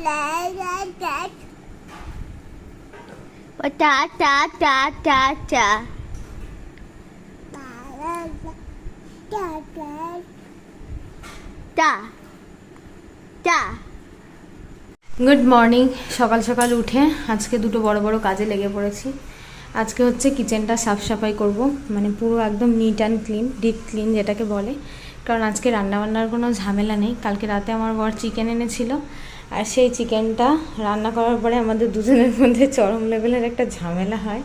Ta ta ta ta ta. Ta ta. Good morning. সকাল সকাল উঠে আজকে দুটো বড় বড় কাজে লেগে পড়েছি। আজকে হচ্ছে কিচেনটা সাফ সাফাই করব, মানে পুরো একদম neat and clean, deep clean যেটাকে বলে। কারণ আজকে রান্নাবান্নার কোনো ঝামেলা নেই। কালকে রাতে আমার বর চিকেন এনেছিল, আর সেই চিকেনটা রান্না করার পরে আমাদের দুজনের মধ্যে চরম লেভেলের একটা ঝামেলা হয়,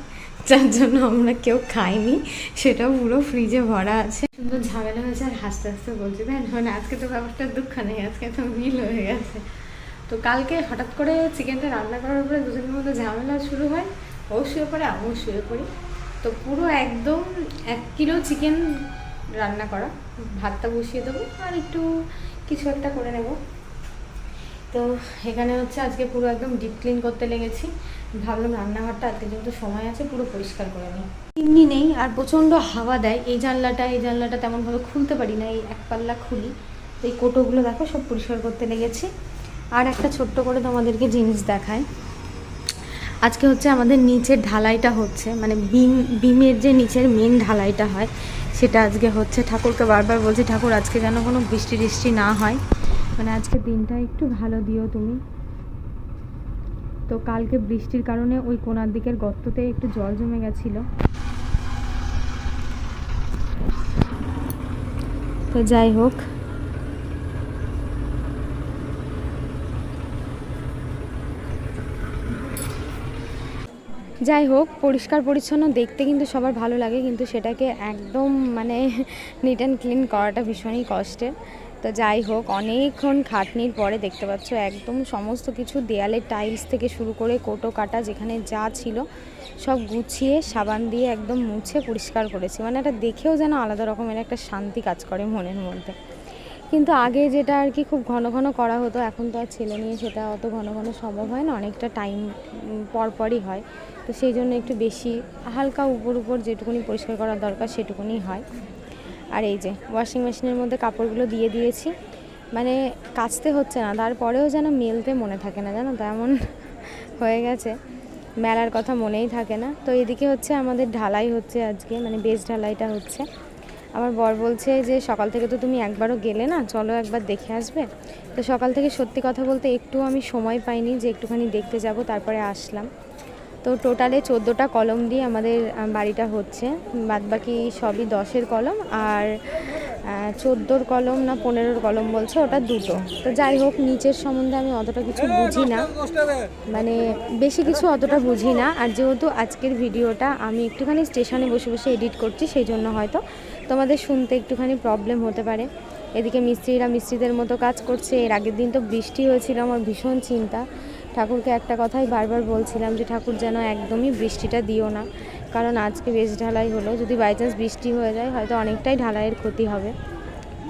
যার জন্য আমরা কেউ খাইনি। সেটাও পুরো ফ্রিজে ভরা আছে। সুন্দর ঝামেলা হয়েছে, আর হাসতে হাসতে বলছি তাই না, মানে আজকে তো ব্যাপারটা দুঃখ নেই, আজকে তো মিল হয়ে গেছে। তো কালকে হঠাৎ করে চিকেনটা রান্না করার পরে দুজনের মধ্যে ঝামেলা শুরু হয়। ও শুয়ে পড়ে, আমিও শুয়ে পড়ি। তো পুরো একদম 1 কিলো চিকেন রান্না করা, ভাতটা বসিয়ে দেবো আর একটু কিছু একটা করে নেব। তো এখানে হচ্ছে আজকে পুরো একদম ডিপ ক্লিন করতে লেগেছি। ভাবলাম রান্নাঘরটা আজকে যেহেতু সময় আছে পুরো পরিষ্কার করে নিই। চিমনি নেই আর প্রচণ্ড হাওয়া দেয়। এই জানলাটা তেমনভাবে খুলতে পারি না, এই এক পাল্লা খুলি। তো এই কোটোগুলো দেখো সব পরিষ্কার করতে লেগেছি। আর একটা ছোট্ট করে তোমাদেরকে জিনিস দেখায়। আজকে হচ্ছে আমাদের নিচের ঢালাইটা হচ্ছে, মানে বিমের যে নিচের মেন ঢালাইটা হয় সেটা আজকে হচ্ছে। ঠাকুরকে বারবার বলছি, ঠাকুর আজকে যেন কোনো বৃষ্টি না হয়, মানে আজকে দিনটা একটু ভালো দিও তুমি। তো কালকে বৃষ্টির কারণে ওই কোণার দিকের গর্ততে একটু জল জমে গেছিলো। তো যাই হোক, পরিষ্কার পরিচ্ছন্ন দেখতে কিন্তু সবার ভালো লাগে, কিন্তু সেটাকে একদম মানে নিট অ্যান্ড ক্লিন করাটা ভীষণই কষ্টের। তো যাই হোক, অনেকক্ষণ খাটনির পরে দেখতে পাচ্ছ একদম সমস্ত কিছু, দেয়ালের টাইলস থেকে শুরু করে কোটো কাটা যেখানে যা ছিল সব গুছিয়ে সাবান দিয়ে একদম মুছে পরিষ্কার করেছি। মানে এটা দেখেও যেন আলাদা রকমের একটা শান্তি কাজ করে মনের মধ্যে। কিন্তু আগে যেটা আর কি খুব ঘন ঘন করা হতো, এখন তো আর ছেলে নিয়ে সেটা অত ঘন ঘন সম্ভব হয় না, অনেকটা টাইম পরই হয়। তো সেই জন্য একটু বেশি হালকা উপর যেটুকুনি পরিষ্কার করার দরকার সেটুকুনি হয়। আর এই যে ওয়াশিং মেশিনের মধ্যে কাপড়গুলো দিয়ে দিয়েছি, মানে কাচতে হচ্ছে না, তারপরেও যেন মেলতে মনে থাকে না, জানো তো এমন হয়ে গেছে, মেলার কথা মনেই থাকে না। তো এদিকে হচ্ছে আমাদের ঢালাই হচ্ছে আজকে, মানে বেস ঢালাইটা হচ্ছে। আমার বর বলছে যে সকাল থেকে তো তুমি একবারও গেলে না, চলো একবার দেখে আসবে। তো সকাল থেকে সত্যি কথা বলতে একটু আমি সময় পাইনি যে একটুখানি দেখতে যাব, তারপরে আসলাম। তো টোটালে 14টা কলম দিয়ে আমাদের বাড়িটা হচ্ছে, বাদবাকি সবই 10-এর কলম, আর 14-র কলম না 15-র কলম বলছে, ওটা 2টো। তো যাই হোক, নিচের সম্বন্ধে আমি অতটা কিছু বুঝি না, মানে বেশি কিছু অতটা বুঝি না। আর যেহেতু আজকের ভিডিওটা আমি একটুখানি স্টেশনে বসে বসে এডিট করছি, সেই জন্য হয়তো তোমাদের শুনতে একটুখানি প্রবলেম হতে পারে। এদিকে মিস্ত্রিরা মিস্ত্রিদের মতো কাজ করছে। এর আগের দিন তো বৃষ্টি হয়েছিল, আমার ভীষণ চিন্তা। ঠাকুরকে একটা কথাই বারবার বলছিলাম যে ঠাকুর যেন একদমই বৃষ্টিটা দিও না, কারণ আজকে বেশ ঢালাই হলো, যদি বাই চান্স বৃষ্টি হয়ে যায় হয়তো অনেকটাই ঢালাইয়ের ক্ষতি হবে।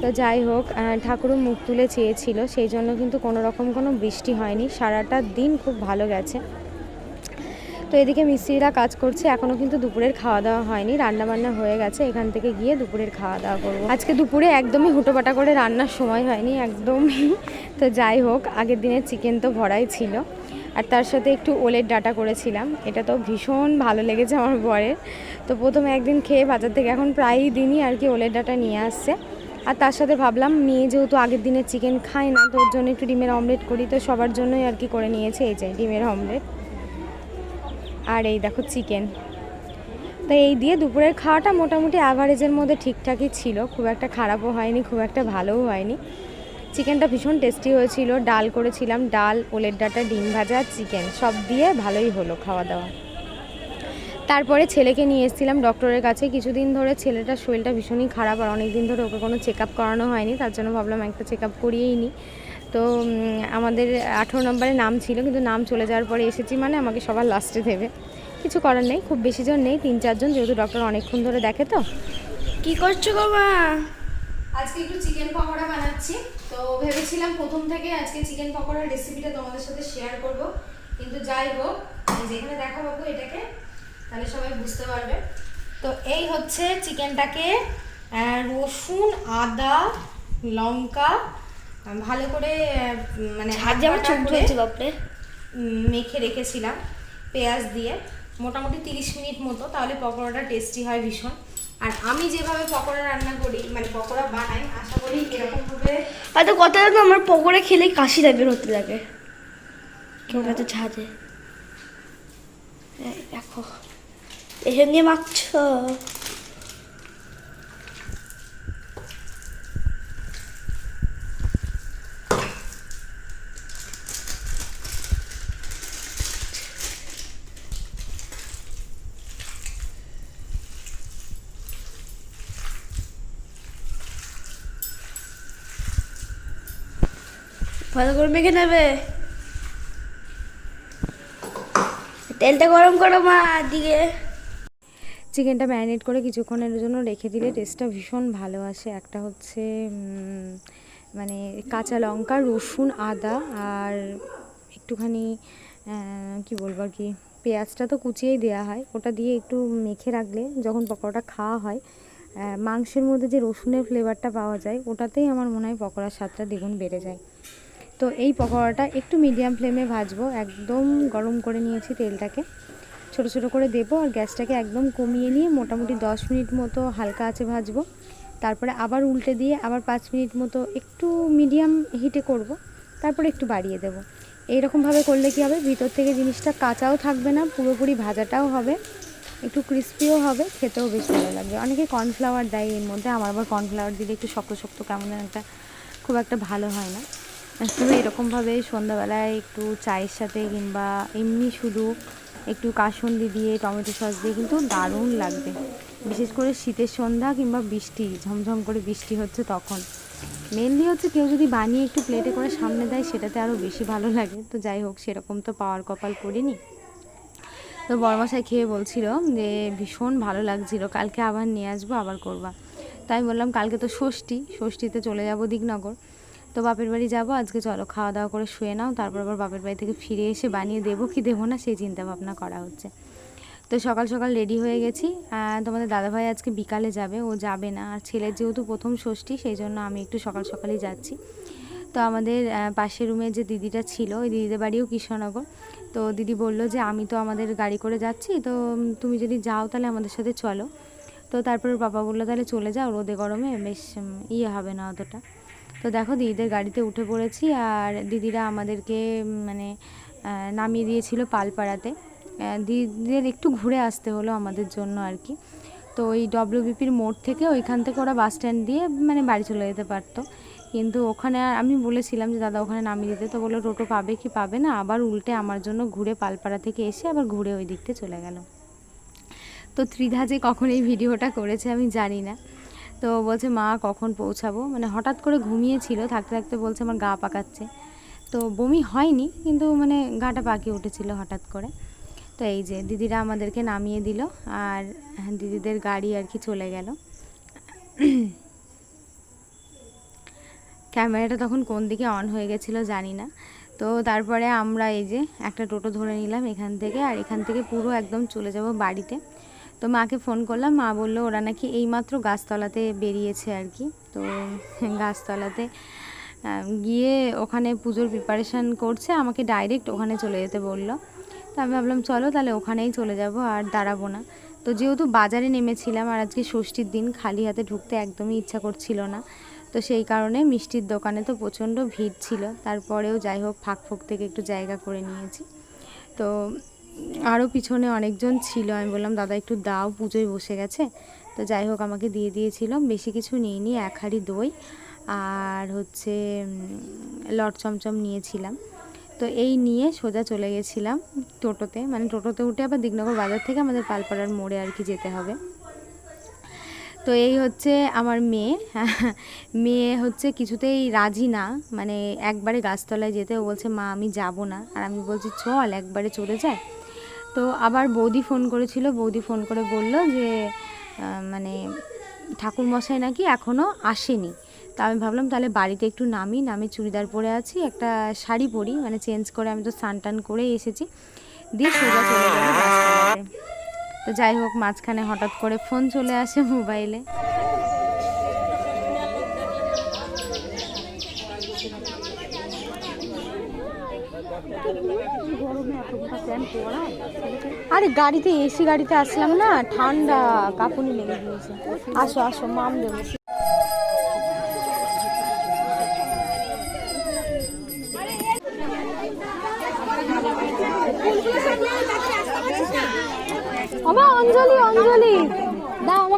তো যাই হোক, ঠাকুরও মুখ তুলে চেয়েছিল, সেই জন্য কিন্তু কোনো রকম কোনো বৃষ্টি হয়নি, সারাটা দিন খুব ভালো গেছে। তো এদিকে মিস্ত্রিরা কাজ করছে, এখনও কিন্তু দুপুরের খাওয়া দাওয়া হয়নি, রান্নাবান্না হয়ে গেছে, এখান থেকে গিয়ে দুপুরের খাওয়া দাওয়া করবো। আজকে দুপুরে একদমই হুটোপাটা করে রান্নার সময় হয়নি একদমই। তো যাই হোক, আগের দিনের চিকেন তো ভরাই ছিল, আর তার সাথে একটু ওলের ডাঁটা করেছিলাম, এটা তো ভীষণ ভালো লেগেছে আমার বরের। তো প্রথমে একদিন খেয়ে বাজার থেকে এখন প্রায়ই দিনই আর কি ওলের ডাঁটা নিয়ে আসছে। আর তার সাথে ভাবলাম মেয়ে যেহেতু আগের দিনের চিকেন খায় না, তো ওর জন্য একটু ডিমের অমলেট করি, তো সবার জন্যই আর কি করে নিয়েছে এই যে ডিমের অমলেট। আর এই দেখো চিকেন। তো এই দিয়ে দুপুরের খাওয়াটা মোটামুটি অ্যাভারেজের মধ্যে ঠিকঠাকই ছিল, খুব একটা খারাপও হয়নি, খুব একটা ভালোও হয়নি। চিকেনটা ভীষণ টেস্টি হয়েছিল, ডাল করেছিলাম, ডাল, ওলের ডাঁটা, ডিম ভাজা, চিকেন সব দিয়ে ভালোই হলো খাওয়া দাওয়া। তারপরে ছেলেকে নিয়ে এসেছিলাম ডক্টরের কাছে। কিছুদিন ধরে ছেলেটার শরীরটা ভীষণই খারাপ, আর অনেক দিন ধরে ওকে কোনো চেক আপ করানো হয়নি, তার জন্য ভাবলাম একটা চেক আপ করিয়েই নিই। তো আমাদের 18 নম্বরে নাম ছিল, কিন্তু নাম চলে যাওয়ার পরে এসেছি, মানে আমাকে সবার লাস্টে দেবে, কিছু করার নেই। খুব বেশি জন নেই, 3-4 জন, যেহেতু ডক্টর অনেকক্ষণ ধরে দেখে। তো কি করছো গো মা? আজকে একটু চিকেন পকোড়া বানাচ্ছি। তো ভেবেছিলাম প্রথম থেকে আজকে চিকেন পকোড়ার রেসিপিটা তোমাদের সাথে শেয়ার করব, কিন্তু যাই হোক, যেখানে দেখা পাবো এটাকে, তাহলে সবাই বুঝতে পারবে। তো এই হচ্ছে চিকেনটাকে রসুন, আদা, লঙ্কা ভালো করে মানে হাত যেমন চোখ ধরেছে বাপরে। মেখে রেখেছিলাম পেঁয়াজ দিয়ে মোটামুটি 30 মিনিট মতো, তাহলে পকোড়াটা টেস্টি হয় ভীষণ। আর আমি যেভাবে পকোড়া রান্না করি মানে পকোড়া বানাই, আশা করি এরকমভাবে। হয়তো কথা না, আমার পকোড়া খেলে কাশি টাইপের হতে লাগে, কেউ না তো ঝাঁঝে। দেখো এসে নিয়ে মাখছো। ভালো করে মেখে নেবে, তেলটা গরম করো মা দিকে। চিকেনটা ম্যারিনেট করে কিছুক্ষণের জন্য রেখে দিলে টেস্টটা ভীষণ ভালো আসে। একটা হচ্ছে মানে কাঁচা লঙ্কা, রসুন, আদা আর একটুখানি কি বলবো আর কি, পেঁয়াজটা তো কুচিয়েই দেওয়া হয়, ওটা দিয়ে একটু মেখে রাখলে যখন পকোড়াটা খাওয়া হয় মাংসের মধ্যে যে রসুনের ফ্লেভারটা পাওয়া যায়, ওটাতেই আমার মনে হয় পকোড়ার স্বাদটা দ্বিগুণ বেড়ে যায়। তো এই পকোড়াটা একটু মিডিয়াম ফ্লেমে ভাজবো, একদম গরম করে নিয়েছি তেলটাকে, ছোটো ছোটো করে দেবো আর গ্যাসটাকে একদম কমিয়ে নিয়ে মোটামুটি 10 মিনিট মতো হালকা আঁচে ভাজবো। তারপরে আবার উল্টে দিয়ে আবার 5 মিনিট মতো একটু মিডিয়াম হিটে করব, তারপরে একটু বাড়িয়ে দেবো। এইরকমভাবে করলে কী হবে, ভিতর থেকে জিনিসটা কাঁচাও থাকবে না, পুরোপুরি ভাজাটাও হবে, একটু ক্রিস্পিও হবে, খেতেও বেশ ভালো লাগবে। অনেকে কর্নফ্লাওয়ার দেয় এর মধ্যে, আমার আবার কর্নফ্লাওয়ার দিলে একটু শক্ত শক্ত কেমন একটা খুব একটা ভালো হয় না। তবে এরকমভাবে সন্ধ্যাবেলায় একটু চায়ের সাথে কিংবা এমনি শুধু একটু কাসুন্দি দিয়ে টমেটো সস দিয়ে কিন্তু দারুণ লাগবে, বিশেষ করে শীতের সন্ধ্যা কিংবা বৃষ্টি ঝমঝম করে বৃষ্টি হচ্ছে তখন। মেনলি হচ্ছে কেউ যদি বানিয়ে একটু প্লেটে করে সামনে দেয় সেটাতে আরও বেশি ভালো লাগে। তো যাই হোক, সেরকম তো পাওয়ার কপাল করিনি। তো বড়মশাই খেয়ে বলছিল যে ভীষণ ভালো লাগছিল, কালকে আবার নিয়ে আসবো, আবার করবা। তাই বললাম কালকে তো ষষ্ঠীতে চলে যাব দিকনগর, তো বাপের বাড়ি যাব আজকে, চলো খাওয়া দাওয়া করে শুয়ে নাও, তারপর আবার বাপের বাড়ি থেকে ফিরে এসে বানিয়ে দেবো কি দেবো না সেই চিন্তা ভাবনা করা হচ্ছে। তো সকাল সকাল রেডি হয়ে গেছি। তোমাদের দাদাভাই আজকে বিকালে যাবে, ও যাবে না, আর ছেলের যেহেতু প্রথম ষষ্ঠী সেই জন্য আমি একটু সকাল সকালই যাচ্ছি। তো আমাদের পাশের রুমে যে দিদিটা ছিল, ওই দিদিদের বাড়িও কৃষ্ণনগর। তো দিদি বলল যে আমি তো আমাদের গাড়ি করে যাচ্ছি, তো তুমি যদি যাও তাহলে আমাদের সাথে চলো। তো তারপরে বাবা বললো তাহলে চলে যাও, রোদে গরমে বেশ হবে না অতটা। তো দেখো দিদিদের গাড়িতে উঠে পড়েছি, আর দিদিরা আমাদেরকে মানে নামিয়ে দিয়েছিল পালপাড়াতে। দিদিদের একটু ঘুরে আসতে হলো আমাদের জন্য আর কি। তো ওই ডব্লিউবিপির মোড় থেকে ওইখান থেকে ওরা বাস স্ট্যান্ড দিয়ে মানে বাড়ি চলে যেতে পারতো, কিন্তু ওখানে আমি বলেছিলাম যে দাদা ওখানে নামিয়ে দিতে, তো বললো টোটো পাবে কি পাবে না, আবার উল্টে আমার জন্য ঘুরে পালপাড়া থেকে এসে আবার ঘুরে ওই দিকতে চলে গেল। তো ত্রিধা যে কখন এই ভিডিওটা করেছে আমি জানি না। তো বলছে মা কখন পৌঁছাবো, মানে হঠাৎ করে ঘুমিয়েছিল, থাকতে থাকতে বলছে আমার গা পাকাচ্ছে। তো বমি হয়নি, কিন্তু মানে গাটা পাকিয়ে উঠেছিল হঠাৎ করে। তো এই যে দিদিরা আমাদেরকে নামিয়ে দিল, আর দিদিদের গাড়ি আর কি চলে গেল। ক্যামেরাটা তখন কোন দিকে অন হয়ে গেছিলো জানি না। তো তারপরে আমরা এই যে একটা টোটো ধরে নিলাম এখান থেকে, আর এখান থেকে পুরো একদম চলে যাব বাড়িতে। তো মাকে ফোন করলাম, মা বললো ওরা নাকি এইমাত্র গাছতলাতে বেরিয়েছে আর কি। তো গাছতলাতে গিয়ে ওখানে পুজোর প্রিপারেশান করছে, আমাকে ডাইরেক্ট ওখানে চলে যেতে বললো। তো আমি ভাবলাম চলো তাহলে ওখানেই চলে যাব, আর দাঁড়াবো না। তো যেহেতু বাজারে নেমেছিলাম আর আজকে ষষ্ঠীর দিন, খালি হাতে ঢুকতে একদমই ইচ্ছা করছিল না। তো সেই কারণে মিষ্টির দোকানে তো প্রচণ্ড ভিড় ছিল, তারপরেও যাই হোক ফাঁক থেকে একটু জায়গা করে নিয়েছি। তো আরও পিছনে অনেকজন ছিল, আমি বললাম দাদা একটু দাও, পুজোয় বসে গেছে। তো যাই হোক আমাকে দিয়ে দিয়েছিলাম, বেশি কিছু নিইনি, 1 হাঁড়ি দই আর হচ্ছে লট চমচম নিয়েছিলাম। তো এই নিয়ে সোজা চলে গেছিলাম টোটোতে, মানে টোটোতে উঠে আবার দিকনগর বাজার থেকে আমাদের পালপাড়ার মোড়ে আর কি যেতে হবে। তো এই হচ্ছে আমার মেয়ে হচ্ছে কিছুতেই রাজি না, মানে একবারে গাছতলায় যেতে, ও বলছে মা আমি যাব না, আর আমি বলছি চল একবারে চলে যায়। তো আবার বৌদি ফোন করেছিল, বৌদি ফোন করে বলল যে মানে ঠাকুরমশাই নাকি এখনও আসেনি। তা আমি ভাবলাম তাহলে বাড়িতে একটু নামি চুড়িদার পরে আছি, একটা শাড়ি পরি, মানে চেঞ্জ করে আমি তো স্নান টান করেই এসেছি, দিয়ে সোজা চলে গেল গাছতলাতে। তো যাই হোক মাঝখানে হঠাৎ করে ফোন চলে আসে মোবাইলে। আরে গাড়িতে এসি গাড়িতে আসলাম না, ঠান্ডা কাঁপুনি লেগে গিয়েছে। আসো আসো, মাম দেবো। অঞ্জলি অঞ্জলি দাও আমার।